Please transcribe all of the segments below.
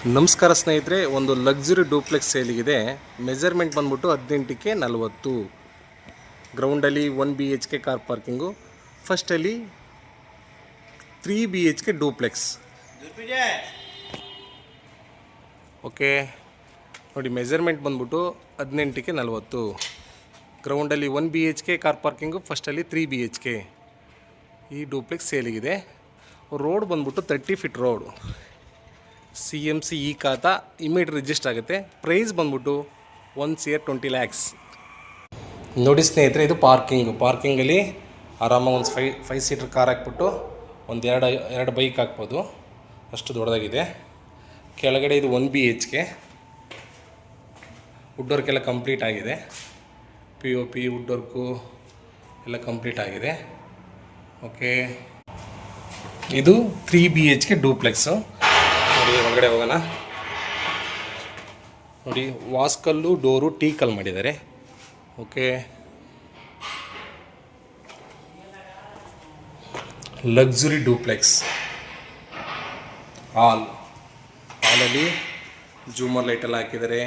ನಮಸ್ಕಾರ ಸ್ನೇಹಿತರೆ, ಒಂದು ಲಕ್ಸುರಿ ಡೂಪ್ಲೆಕ್ಸ್ ಸೇಲಿಗಿದೆ. ಮೆಜರ್ಮೆಂಟ್ ಬಂದ್ಬಿಟ್ಟು 18ಕ್ಕೆ 40. ಗ್ರೌಂಡಲ್ಲಿ 1 BHK ಕಾರ್ ಪಾರ್ಕಿಂಗು, ಫಸ್ಟಲ್ಲಿ 3 BHK ಡೂಪ್ಲೆಕ್ಸ್. ಓಕೆ ನೋಡಿ, ಮೆಜರ್ಮೆಂಟ್ ಬಂದ್ಬಿಟ್ಟು 18ಕ್ಕೆ 40. ಗ್ರೌಂಡಲ್ಲಿ 1 BHK ಕಾರ್ ಪಾರ್ಕಿಂಗು, ಫಸ್ಟಲ್ಲಿ 3 BHK. ಈ ಡೂಪ್ಲೆಕ್ಸ್ ಸೇಲಿಗಿದೆ. ರೋಡ್ ಬಂದ್ಬಿಟ್ಟು 30 ಫೀಟ್ ರೋಡ್. CMC ಈ ಖಾತಾ ಇಮಿಡಿಯೇಟ್ ರಿಜಿಸ್ಟರ್ ಆಗುತ್ತೆ. ಪ್ರೈಸ್ ಬಂದ್ಬಿಟ್ಟು 1 CR 20 lakhs. ನೋಡಿ ಸ್ನೇಹಿತರೆ, ಇದು ಪಾರ್ಕಿಂಗಲ್ಲಿ ಆರಾಮಾಗಿ ಒಂದು 5 ಸೀಟರ್ ಕಾರ್ ಹಾಕ್ಬಿಟ್ಟು ಒಂದು ಎರಡು ಬೈಕ್ ಹಾಕ್ಬೋದು, ಅಷ್ಟು ದೊಡ್ಡದಾಗಿದೆ. ಕೆಳಗಡೆ ಇದು 1 BHK. ವುಡ್ ವರ್ಕ್ ಎಲ್ಲ ಕಂಪ್ಲೀಟ್ ಆಗಿದೆ. POP ವುಡ್ ವರ್ಕು ಎಲ್ಲ ಕಂಪ್ಲೀಟ್ ಆಗಿದೆ. ಓಕೆ, ಇದು 3 BHK ಡೂಪ್ಲೆಕ್ಸು. ನೋಡಿ ಒಳಗಡೆ ಹೋಗೋಣ. ನೋಡಿ, ವಾಸ್ಕಲ್ಲು ಡೋರು ಟೀಕಲ್ ಮಾಡಿದ್ದಾರೆ. Okay, luxury duplex. ಹಾಲಲ್ಲಿ ಜೂಮರ್ ಲೈಟೆಲ್ಲ ಹಾಕಿದ್ದಾರೆ.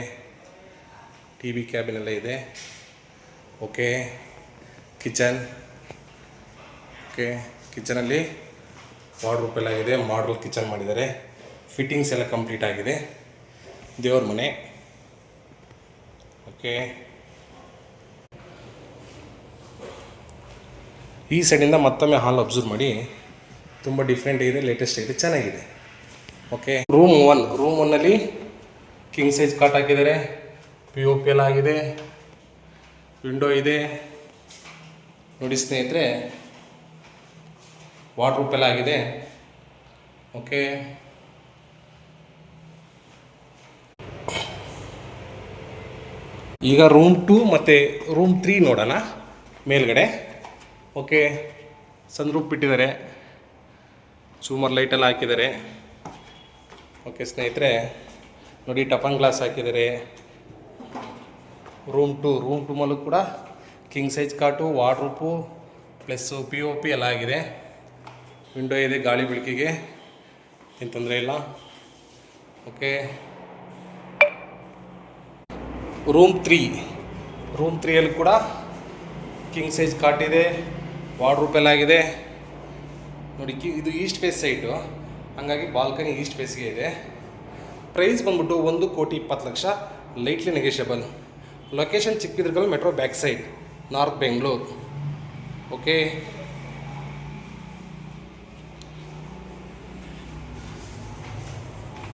TV ಕ್ಯಾಬಿನ್ ಎಲ್ಲ ಇದೆ. ಓಕೆ, ಕಿಚನಲ್ಲಿ ವಾರ್ಡ್ರೋಬ್ ಎಲ್ಲ ಇದೆ. ಮಾಡಲ್ ಕಿಚನ್ ಮಾಡಿದ್ದಾರೆ. ಫಿಟ್ಟಿಂಗ್ಸ್ ಎಲ್ಲ ಕಂಪ್ಲೀಟ್ ಆಗಿದೆ. ದೇವ್ರ ಮನೆ. ಓಕೆ, ಈ ಸೈಡಿಂದ ಮತ್ತೊಮ್ಮೆ ಹಾಲ್ ಅಬ್ಸರ್ವ್ ಮಾಡಿ. ತುಂಬ ಡಿಫ್ರೆಂಟ್ ಇದೆ, ಲೇಟೆಸ್ಟ್ ಇದೆ, ಚೆನ್ನಾಗಿದೆ. ಓಕೆ, ರೂಮ್ 1ನಲ್ಲಿ ಕಿಂಗ್ ಸೈಜ್ ಕಾಟ್ ಹಾಕಿದ್ದಾರೆ. POP ಎಲ್ಲ ಆಗಿದೆ. ವಿಂಡೋ ಇದೆ. ನೋಡಿ ಸ್ನೇಹಿತರೆ, ವಾರ್ಡ್ರೋಬ್ ಎಲ್ಲ ಆಗಿದೆ. ಓಕೆ, ಈಗ ರೂಮ್ 2 ಮತ್ತು ರೂಮ್ 3 ನೋಡೋಣ ಮೇಲ್ಗಡೆ. ಓಕೆ, ಸನ್ರೂಫ್ ಬಿಟ್ಟಿದ್ದಾರೆ. ಜೂಮರ್ ಲೈಟೆಲ್ಲ ಹಾಕಿದ್ದಾರೆ. ಓಕೆ ಸ್ನೇಹಿತರೆ, ನೋಡಿ ಟಫನ್ ಗ್ಲಾಸ್ ಹಾಕಿದ್ದಾರೆ. ರೂಮ್ 2 ಮಲ್ಲೂ ಕೂಡ ಕಿಂಗ್ ಸೈಜ್ ಕಾಟು, ವಾರ್ಡ್ರೋಬು ಪ್ಲಸ್ POP ಎಲ್ಲ ಆಗಿದೆ. ವಿಂಡೋ ಇದೆ, ಗಾಳಿ ಬೆಳಕಿಗೆ ಏನು ತೊಂದರೆ ಇಲ್ಲ. ಓಕೆ, ರೂಮ್ 3ಯಲ್ಲಿ ಕೂಡ ಕಿಂಗ್ ಸೈಜ್ ಕಾಟ್ ಇದೆ, ವಾರ್ಡ್ರೋಬ್ ಎಲ್ಲ ಆಗಿದೆ. ನೋಡಿ, ಇದು ಈಸ್ಟ್ ಫೇಸ್ ಸೈಟು, ಹಾಗಾಗಿ ಬಾಲ್ಕನಿ ಈಸ್ಟ್ ಫೇಸ್ಗೆ ಇದೆ. ಪ್ರೈಸ್ ಬಂದ್ಬಿಟ್ಟು 1,20,20,00,000, lightly negotiable. Location Chikkabidrakal metro back side, north Bengaluru. Okay.